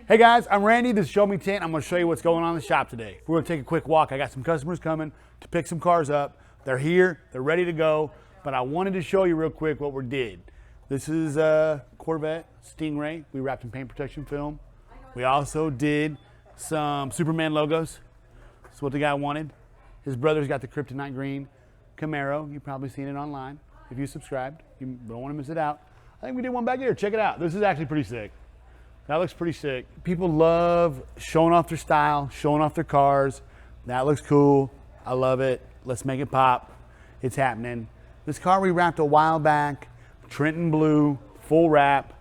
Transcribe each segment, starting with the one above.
Hey guys, I'm Randy. This is Show Me Tint. I'm going to show you what's going on in the shop today. We're going to take a quick walk. I got some customers coming to pick some cars up. They're here. They're ready to go. But I wanted to show you real quick what we did. This is a Corvette Stingray. We wrapped in paint protection film. We also did some Superman logos. That's what the guy wanted. His brother's got the Kryptonite Green Camaro. You've probably seen it online if you subscribed. You don't want to miss it out. I think we did one back here. Check it out. This is actually pretty sick. That looks pretty sick. People love showing off their style, showing off their cars. That looks cool. I love it. Let's make it pop. It's happening. This car we wrapped a while back, Trenton blue, full wrap,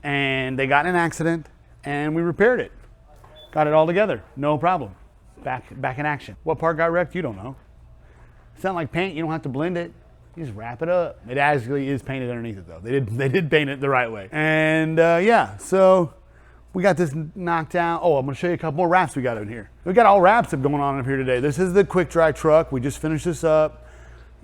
and they got in an accident and we repaired it. Got it all together, no problem. Back in action. What part got wrecked? You don't know. It's not like paint, you don't have to blend it. You just wrap it up. It actually is painted underneath it though. They did paint it the right way. And yeah, so we got this knocked out. Oh, I'm gonna show you a couple more wraps we got in here. We got all wraps going on up here today. This is the Kwik Dry truck. We just finished this up.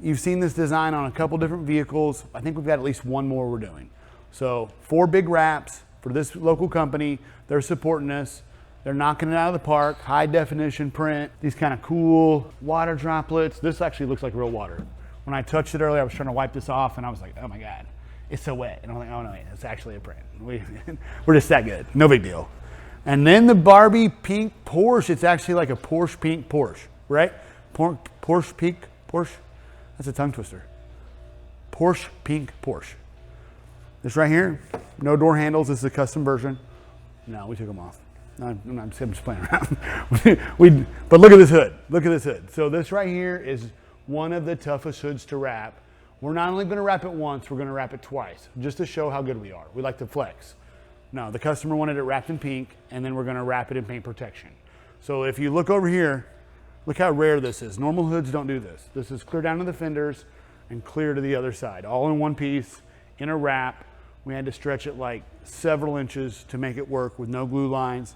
You've seen this design on a couple different vehicles. I think we've got at least one more we're doing. So 4 big wraps for this local company. They're supporting us. They're knocking it out of the park. High definition print. These kind of cool water droplets. This actually looks like real water. When I touched it earlier, I was trying to wipe this off and I was like, oh my God, it's so wet. And I'm like, oh no, it's actually a print. We're just that good, no big deal. And then the Barbie pink Porsche, it's actually like a Porsche pink Porsche, right? Porsche pink Porsche, that's a tongue twister. Porsche pink Porsche. This right here, no door handles, this is a custom version. No, we took them off. I'm just playing around. But look at this hood, look at this hood. So this right here is one of the toughest hoods to wrap. We're not only gonna wrap it once, we're gonna wrap it twice, just to show how good we are. We like to flex. No, the customer wanted it wrapped in pink, and then we're gonna wrap it in paint protection. So if you look over here, look how rare this is. Normal hoods don't do this. This is clear down to the fenders and clear to the other side, all in one piece, in a wrap. We had to stretch it like several inches to make it work with no glue lines.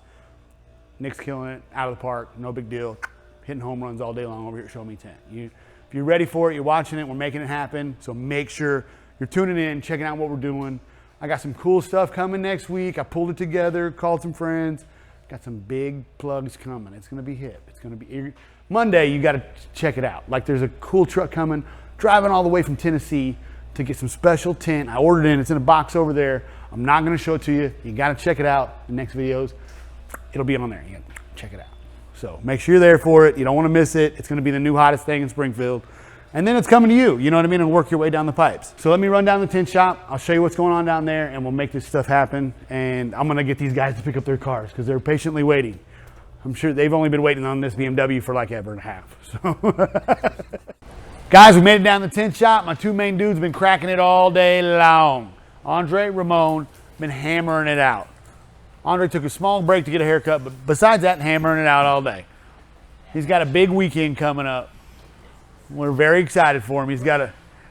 Nick's killing it, out of the park, no big deal. Hitting home runs all day long over here at Show Me Tint. If you're ready for it, you're watching it, we're making it happen. So make sure you're tuning in, checking out what we're doing. I got some cool stuff coming next week. I pulled it together, called some friends. Got some big plugs coming. It's gonna be hip. It's gonna be, Monday, you gotta check it out. Like there's a cool truck coming, driving all the way from Tennessee to get some special tint. I ordered it, it's in a box over there. I'm not gonna show it to you. You gotta check it out. The next videos, it'll be on there. You gotta check it out. So make sure you're there for it. You don't want to miss it. It's going to be the new hottest thing in Springfield. And then it's coming to you know what I mean, and work your way down the pipes. So let me run down the tint shop. I'll show you what's going on down there and we'll make this stuff happen. And I'm going to get these guys to pick up their cars because they're patiently waiting. I'm sure they've only been waiting on this BMW for like ever and a half. So guys, we made it down the tint shop. My 2 main dudes have been cracking it all day long. Andre, Ramon, been hammering it out. Andre took a small break to get a haircut, but besides that, hammering it out all day. He's got a big weekend coming up. We're very excited for him. He's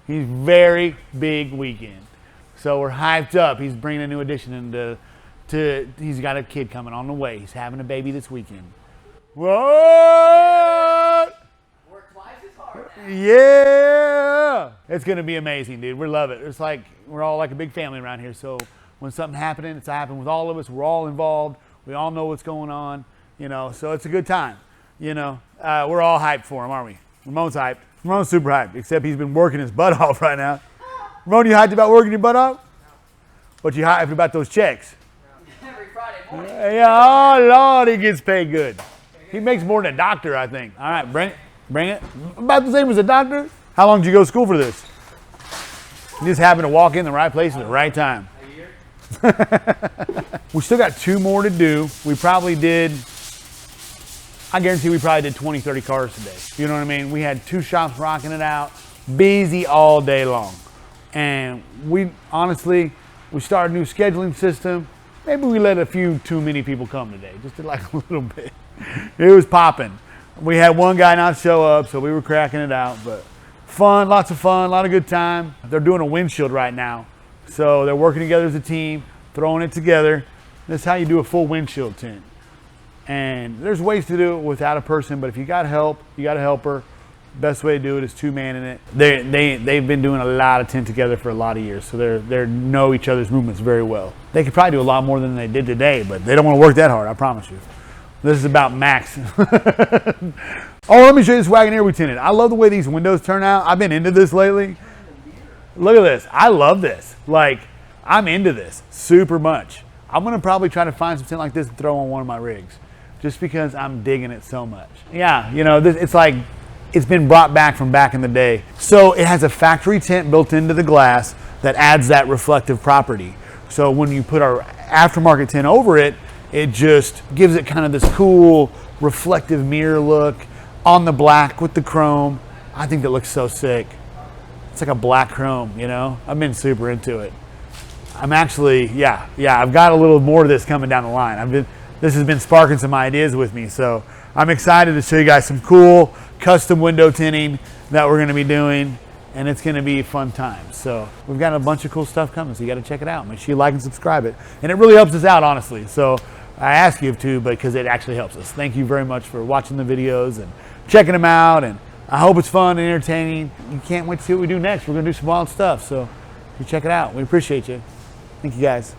very big weekend. So we're hyped up. He's bringing a new addition into, he's got a kid coming on the way. He's having a baby this weekend. What? Work twice as hard now. Yeah. It's going to be amazing, dude. We love it. It's like, we're all like a big family around here. So when something's happening, it's happening with all of us. We're all involved. We all know what's going on, so it's a good time. We're all hyped for him, aren't we? Ramon's hyped. Ramon's super hyped, except he's been working his butt off right now. Ramon, you hyped about working your butt off? No. But you hyped about those checks? Every Friday morning. Yeah, oh Lord, he gets paid good. He makes more than a doctor, I think. All right, bring it. About the same as a doctor. How long did you go to school for this? You just happened to walk in the right place at the right time. We still got 2 more to do. I guarantee we probably did 20, 30 cars today. You know what I mean? We had 2 shops rocking it out, busy all day long. And we started a new scheduling system. Maybe we let a few too many people come today, just did like a little bit. It was popping. We had one guy not show up, so we were cracking it out, but fun, lots of fun, a lot of good time. They're doing a windshield right now. So they're working together as a team, throwing it together. This is how you do a full windshield tint. And there's ways to do it without a person, but if you got help, you got a helper, Best way to do it is two-manning it. They've been doing a lot of tint together for a lot of years, so they know each other's movements very well. They could probably do a lot more than they did today, but they don't want to work that hard, I promise you. This is about Max. Oh, let me show you this Wagoneer we tinted. I love the way these windows turn out. I've been into this lately. Look at this. I love this. Like, I'm into this super much. I'm gonna probably try to find some tint like this and throw on one of my rigs, just because I'm digging it so much. Yeah, you know, it's like, it's been brought back from back in the day. So it has a factory tint built into the glass that adds that reflective property. So when you put our aftermarket tint over it, it just gives it kind of this cool reflective mirror look on the black with the chrome. I think that looks so sick. It's like a black chrome, you know? I've been super into it. I'm actually, yeah, I've got a little more of this coming down the line. This has been sparking some ideas with me, so I'm excited to show you guys some cool custom window tinting that we're gonna be doing, and it's gonna be a fun time. So we've got a bunch of cool stuff coming, so you gotta check it out. Make sure you like and subscribe it. And it really helps us out, honestly. So I ask you to, because it actually helps us. Thank you very much for watching the videos and checking them out, and I hope it's fun and entertaining. You can't wait to see what we do next. We're gonna do some wild stuff, so you check it out. We appreciate you. Thank you guys.